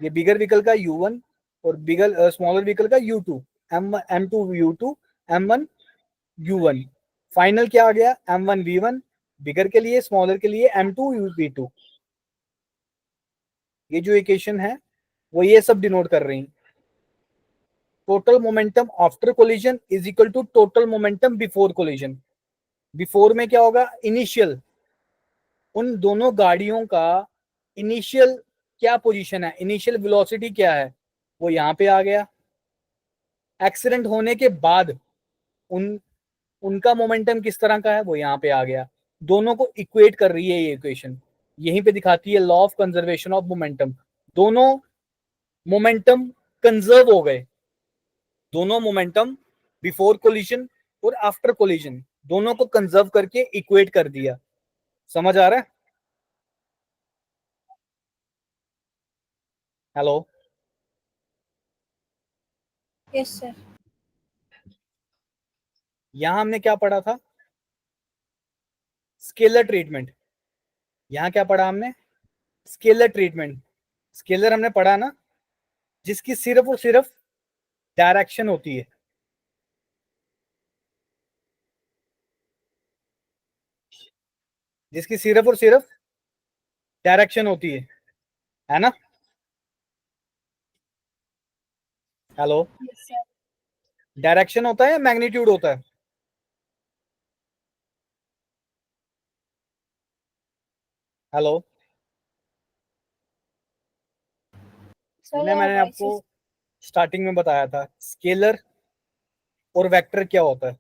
[SPEAKER 1] ये बिगर व्हीकल का U1 और बिगर स्मॉलर व्हीकल का U2, M2 U2, M1 U1। Final क्या आ गया, M1 V1 बिगर के लिए, स्मॉलर के लिए M2 V2। ये जो इक्वेशन है वो ये सब डिनोट कर रही है। Total momentum after collision is equal to total momentum before collision. Before में क्या होगा, इनिशियल, उन दोनों गाड़ियों का इनिशियल क्या पोजीशन है, इनिशियल वेलोसिटी क्या है, वो यहाँ पे आ गया। एक्सीडेंट होने के बाद उन उनका मोमेंटम किस तरह का है, वो यहाँ पे आ गया। दोनों को इक्वेट कर रही है ये इक्वेशन, यहीं पे दिखाती है law of conservation of momentum. दोनों मोमेंटम कंजर्व हो गए, दोनों मोमेंटम बिफोर कोलिजन और आफ्टर कोलिजन दोनों को कंजर्व करके इक्वेट कर दिया। समझ आ रहा है? Hello,
[SPEAKER 3] Yes, sir.
[SPEAKER 1] यहां हमने क्या पढ़ा था? Scalar treatment. यहां क्या पढ़ा हमने? Scalar treatment. स्केलर हमने पढ़ा ना, जिसकी सिर्फ और सिर्फ डायरेक्शन होती है। जिसकी सिर्फ और सिर्फ डायरेक्शन होती है ना? Hello,
[SPEAKER 3] Yes, sir.
[SPEAKER 1] डायरेक्शन होता है या मैग्नीट्यूड होता है? हेलो,
[SPEAKER 3] Sir,
[SPEAKER 1] ने
[SPEAKER 3] your
[SPEAKER 1] मैंने
[SPEAKER 3] voice
[SPEAKER 1] आपको
[SPEAKER 3] is.
[SPEAKER 1] स्टार्टिंग में बताया था स्केलर और वेक्टर क्या होता है।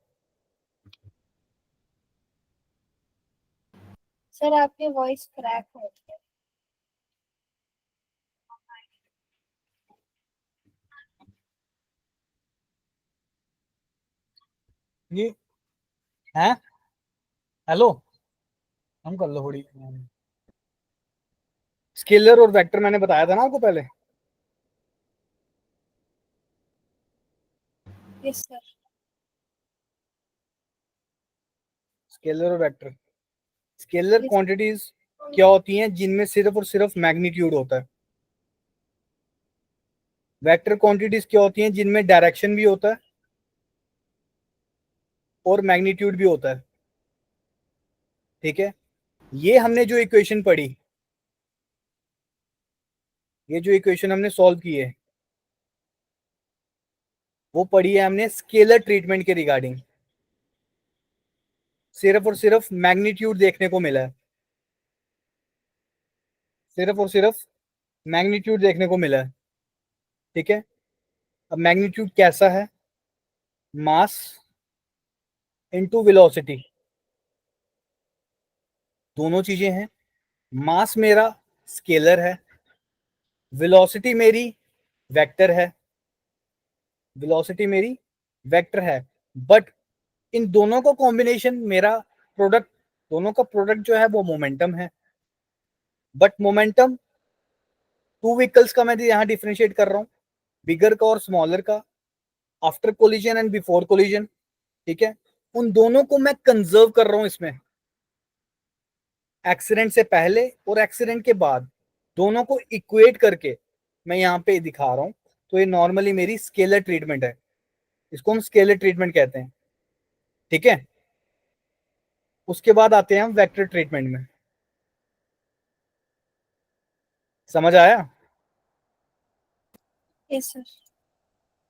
[SPEAKER 3] Sir, आपकी voice crack हो रही है.
[SPEAKER 1] ये है। हेलो, हम कर लो थोड़ी। स्केलर और वेक्टर मैंने बताया था ना आपको पहले।
[SPEAKER 3] Yes, sir.
[SPEAKER 1] स्केलर और वेक्टर, स्केलर
[SPEAKER 3] Yes.
[SPEAKER 1] क्वांटिटीज क्या होती हैं जिनमें सिर्फ और सिर्फ मैग्नीट्यूड होता है। वेक्टर क्वांटिटीज क्या होती हैं जिनमें डायरेक्शन भी होता है और मैग्नीट्यूड भी होता है। ठीक है, ये हमने जो इक्वेशन पढ़ी, ये जो इक्वेशन हमने सॉल्व की है, वो पढ़ी है हमने स्केलर ट्रीटमेंट के रिगार्डिंग। सिर्फ और सिर्फ मैग्नीट्यूड देखने को मिला है, सिर्फ और सिर्फ मैग्नीट्यूड देखने को मिला है। ठीक है, अब मैग्नीट्यूड कैसा है? मास इनटू वेलोसिटी, दोनों चीजें हैं। मास मेरा स्केलर है, वेलोसिटी मेरी वेक्टर है, वेलोसिटी मेरी वेक्टर है। बट इन दोनों का कॉम्बिनेशन मेरा प्रोडक्ट, दोनों का प्रोडक्ट जो है वो मोमेंटम है। बट मोमेंटम टू व्हीकल्स का मैं यहाँ डिफरेंशिएट कर रहा हूँ, बिगर का और स्मॉलर का, after collision and before collision. ठीक है, उन दोनों को मैं कंजर्व कर रहा हूं इसमें, एक्सीडेंट से पहले और एक्सीडेंट के बाद, दोनों को इक्वेट करके मैं यहाँ पे दिखा रहा हूं। तो ये नॉर्मली मेरी स्केलर ट्रीटमेंट है, इसको हम स्केलर ट्रीटमेंट कहते हैं। ठीक है, उसके बाद आते हैं हम वेक्टर ट्रीटमेंट में। समझ आया?
[SPEAKER 3] Yes, sir.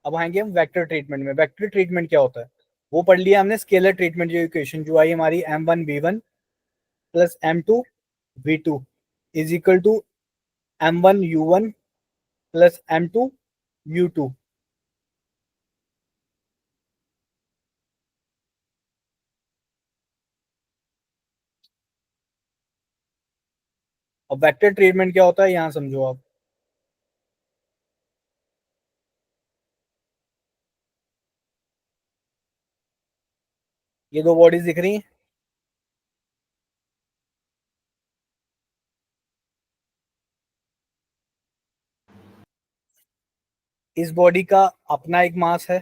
[SPEAKER 1] अब आएंगे हम वेक्टर ट्रीटमेंट में। वेक्टर ट्रीटमेंट क्या होता है वो पढ़ लिया हमने। स्केलर ट्रीटमेंट जो इक्वेशन जो आई हमारी m1v1 plus m2v2 is equal to m1u1 plus m2u2। अब वेक्टर ट्रीटमेंट क्या होता है यहां समझो आप। ये दो बॉडीज दिख रही हैं, इस बॉडी का अपना एक मास है,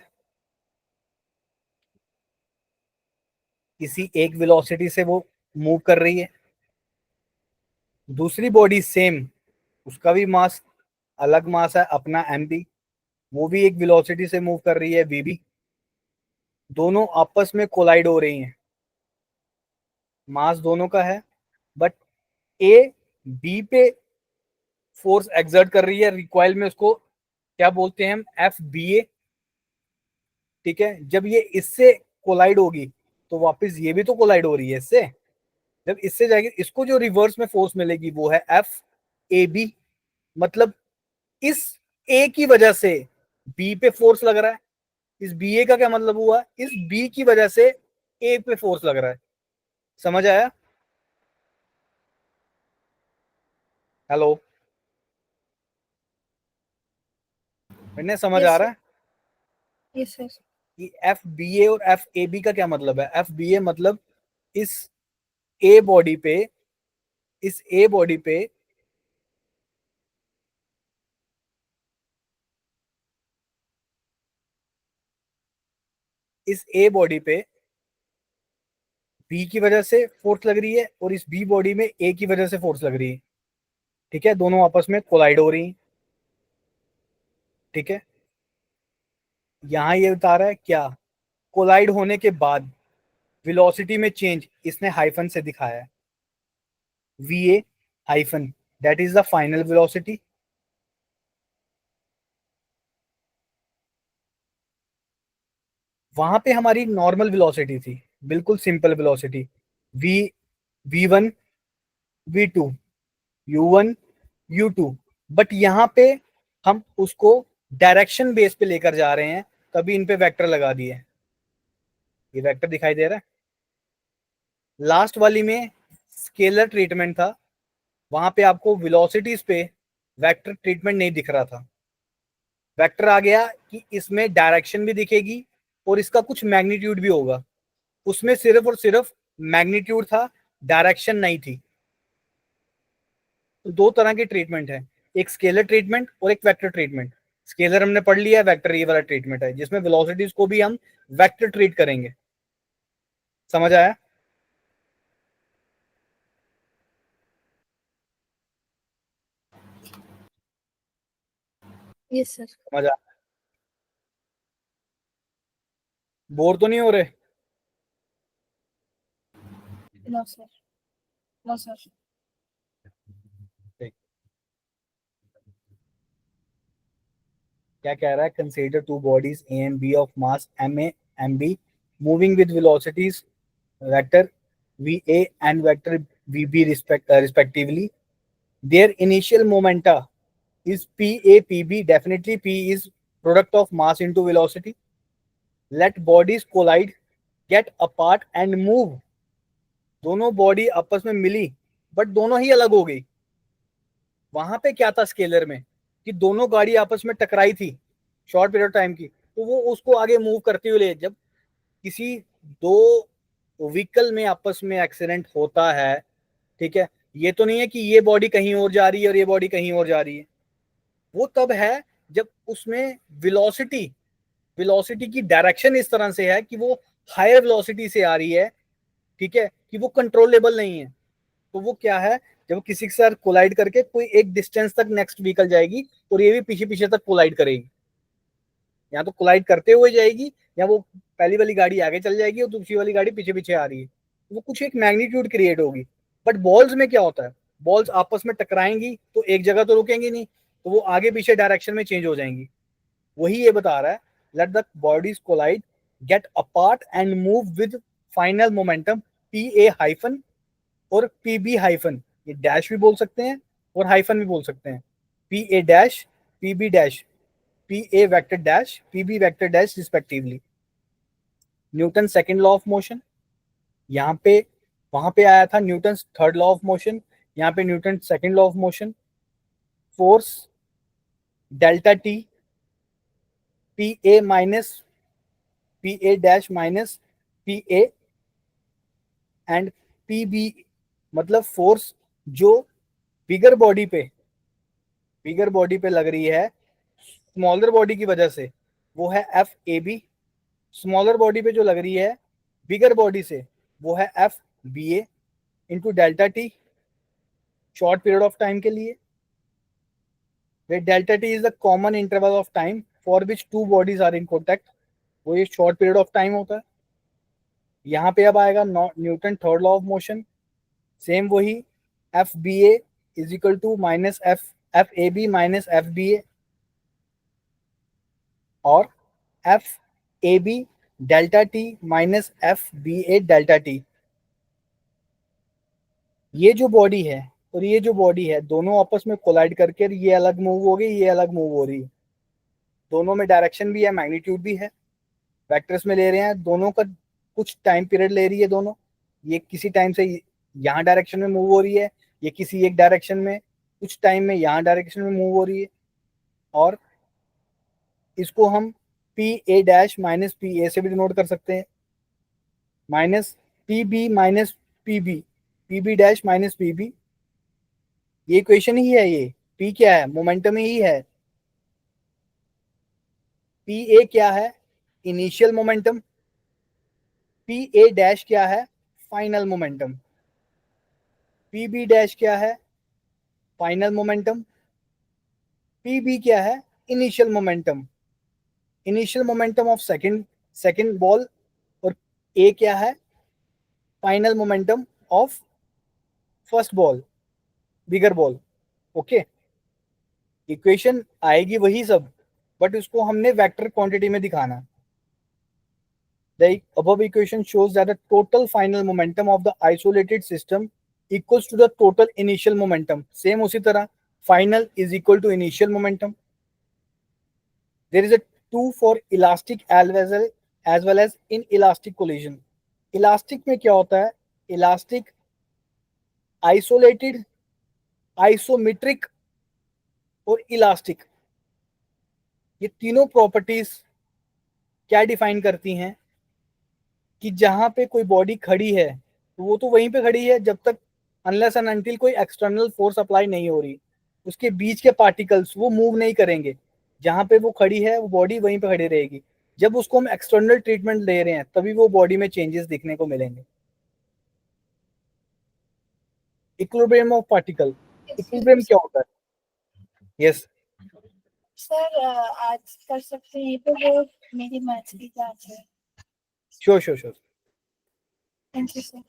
[SPEAKER 1] किसी एक वेलोसिटी से वो मूव कर रही है। दूसरी बॉडी सेम, उसका भी मास, अलग मास है अपना mb, वो भी एक वेलोसिटी से मूव कर रही है vb। दोनों आपस में कोलाइड हो रही हैं, मास दोनों का है, बट ए बी पे फोर्स एक्सर्ट कर रही है रिकॉइल में, उसको क्या बोलते हैं हम? एफ बी ए। ठीक है, जब ये इससे कोलाइड होगी तो वापस ये भी तो कोलाइड हो रही है इससे। जब इससे जाएगी, इसको जो रिवर्स में फोर्स मिलेगी वो है एफ ए बी। मतलब इस ए की वजह से बी पे फोर्स लग रहा है। इस बी ए का क्या मतलब हुआ? इस बी की वजह से ए पे फोर्स लग रहा है। समझ आया? हेलो, मैंने समझ
[SPEAKER 3] Yes,
[SPEAKER 1] आ रहा
[SPEAKER 3] sir.
[SPEAKER 1] है?
[SPEAKER 3] Yes, sir.
[SPEAKER 1] कि एफ बी ए और एफ ए बी का क्या मतलब है। एफ बी ए मतलब इस ए बॉडी पे, इस ए बॉडी पे इस ए बॉडी पे बी की वजह से फोर्स लग रही है और इस बी बॉडी में ए की वजह से फोर्स लग रही है। ठीक है, दोनों आपस में कोलाइड हो रही हैं। ठीक है, यहां ये बता रहा है क्या, कोलाइड होने के बाद वेलोसिटी में चेंज इसने हाइफन से दिखाया है, v a hyphen, that is the final velocity. वहां पे हमारी नॉर्मल वेलोसिटी थी, बिल्कुल simple velocity, v v one v two u one u two. But यहाँ पे हम उसको डायरेक्शन बेस पे लेकर जा रहे हैं, तभी इन पे वेक्टर लगा दिए। ये वेक्टर दिखाई दे रहा है। लास्ट वाली में स्केलर ट्रीटमेंट था, वहां पे आपको वेलोसिटीज पे वेक्टर ट्रीटमेंट नहीं दिख रहा था। वेक्टर आ गया कि इसमें डायरेक्शन भी दिखेगी और इसका कुछ मैग्नीट्यूड भी होगा। उसमें सिर्फ और सिर्फ मैग्नीट्यूड था, डायरेक्शन नहीं थी। तो दो तरह की ट्रीटमेंट है, एक स्केलर ट्रीटमेंट और एक वेक्टर ट्रीटमेंट। स्केलर हमने पढ़ लिया, वेक्टर ये वाला ट्रीटमेंट है जिसमें वेलोसिटीज को भी हम वेक्टर ट्रीट करेंगे। समझ आया?
[SPEAKER 3] Yes sir.
[SPEAKER 1] समझ आया? बोर तो नहीं हो रहे?
[SPEAKER 3] No sir, no sir.
[SPEAKER 1] क्या कह रहा है, consider two bodies A and B of mass m A m B moving with velocities vector v A and vector v B respectively. Their initial momenta is p a p b. Definitely p is product of mass into velocity. Let bodies collide, get apart and move. दोनों बॉडी आपस में मिली बट दोनों ही अलग हो गई। वहां पे क्या था स्केलर में कि दोनों गाड़ी आपस में टकराई थी शॉर्ट पीरियड टाइम की, तो वो उसको आगे मूव करते हुए ले, जब किसी दो व्हीकल में आपस में एक्सीडेंट होता है, ठीक है, ये तो नहीं है कि ये बॉडी कहीं और जा रही है और ये बॉडी कहीं और जा रही है। वो तब है जब उसमें वेलोसिटी वेलोसिटी की डायरेक्शन इस तरह से है कि वो हायर वेलोसिटी से आ रही है, ठीक है, कि वो कंट्रोलेबल नहीं है। तो वो क्या है, जब किसी के साथ कोलाइड करके कोई एक डिस्टेंस तक नेक्स्ट व्हीकल जाएगी और ये भी पीछे पीछे तक कोलाइड करेगी। या तो कोलाइड करते हुए जाएगी या वो पहली वाली गाड़ी आगे चल जाएगी और दूसरी वाली गाड़ी पीछे पीछे आ रही है। वो कुछ एक मैग्नीट्यूड क्रिएट होगी। बट बॉल्स में क्या होता है, बॉल्स आपस में टकराएंगी तो एक जगह तो रुकेंगी नहीं, तो वो आगे पीछे डायरेक्शन में चेंज हो जाएंगी। वही ये बता रहा है, let the bodies collide, get apart and move with final momentum P A hyphen और पी बी हाइफन। ये डैश भी बोल सकते हैं और हाइफन भी बोल सकते हैं। P A dash, p B dash, p A vector dash, p B vector dash respectively. Newton second law of motion, यहाँ पे वहां पे आया था Newton third law of motion, यहाँ पे Newton second law of motion. Force delta t p A minus P A dash minus P A and p B, मतलब फोर्स जो बिगर बॉडी पे लग रही है स्मॉलर बॉडी की वजह से, वो है एफ ए बी। स्मॉलर बॉडी पे जो लग रही है बिगर बॉडी से, वो है F B A into delta t short period of time के लिए। Delta t is the common interval of time for which two bodies are in contact, वो ये शॉर्ट पीरियड ऑफ टाइम होता है। यहाँ पे अब आएगा Newton third law of motion, same वही, f B a is equal to minus f A b minus f B a, और f A b delta t minus f B a delta t. ये जो बॉडी है और ये जो बॉडी है दोनों आपस में कोलाइड करके ये अलग मूव हो गई, ये अलग मूव हो रही है। दोनों में डायरेक्शन भी है, मैग्नीट्यूड भी है, वेक्टर्स में ले रहे हैं, दोनों का कुछ टाइम पीरियड ले रही है दोनों। ये किसी टाइम से यहाँ डायरेक्शन में मूव हो रही है, ये किसी एक डायरेक्शन में कुछ टाइम में यहाँ डायरेक्शन में मूव हो रही है। और इसको हम P A dash minus P A से भी डिनोट कर सकते हैं, minus P B minus P B, P B dash minus P B, ये इक्वेशन ही है। ये पी क्या है, मोमेंटम ही है। पी ए क्या है, initial momentum, P A dash क्या है, final momentum, P B dash क्या है, फाइनल मोमेंटम, पी बी क्या है, initial momentum, initial momentum of second ball, और ए क्या है, final momentum of first ball, bigger ball. Okay, equation आएगी वही सब, बट उसको हमने वेक्टर क्वांटिटी में दिखाना। The above equation shows that the total final momentum of the isolated system equals to the total initial momentum. Same उसी तरह final is equal to initial momentum. There is a true for elastic as well as inelastic collision. Elastic में क्या होता है, elastic, isolated, isometric और elastic, ये तीनों प्रॉपर्टीज क्या डिफाइन करती हैं कि जहां पे कोई बॉडी खड़ी है तो वो तो वहीं पे खड़ी है जब तक अनलेस एंड अनटिल कोई एक्सटर्नल फोर्स अप्लाई नहीं हो रही, उसके बीच के पार्टिकल्स वो मूव नहीं करेंगे। जहां पे वो खड़ी है वो बॉडी वहीं पे खड़ी रहेगी। जब उसको हम एक्सटर्नल ट्रीटमेंट दे रहे हैं तभी वो बॉडी में चेंजेस दिखने को मिलेंगे। इक्विलिब्रियम ऑफ पार्टिकल, इक्विलिब्रियम क्या होता है? यस
[SPEAKER 3] सर आज कर सकते हैं, ये तो वो मेरी मैथ्स की जांच है।
[SPEAKER 1] Sure sure sure.
[SPEAKER 3] Thank you sir.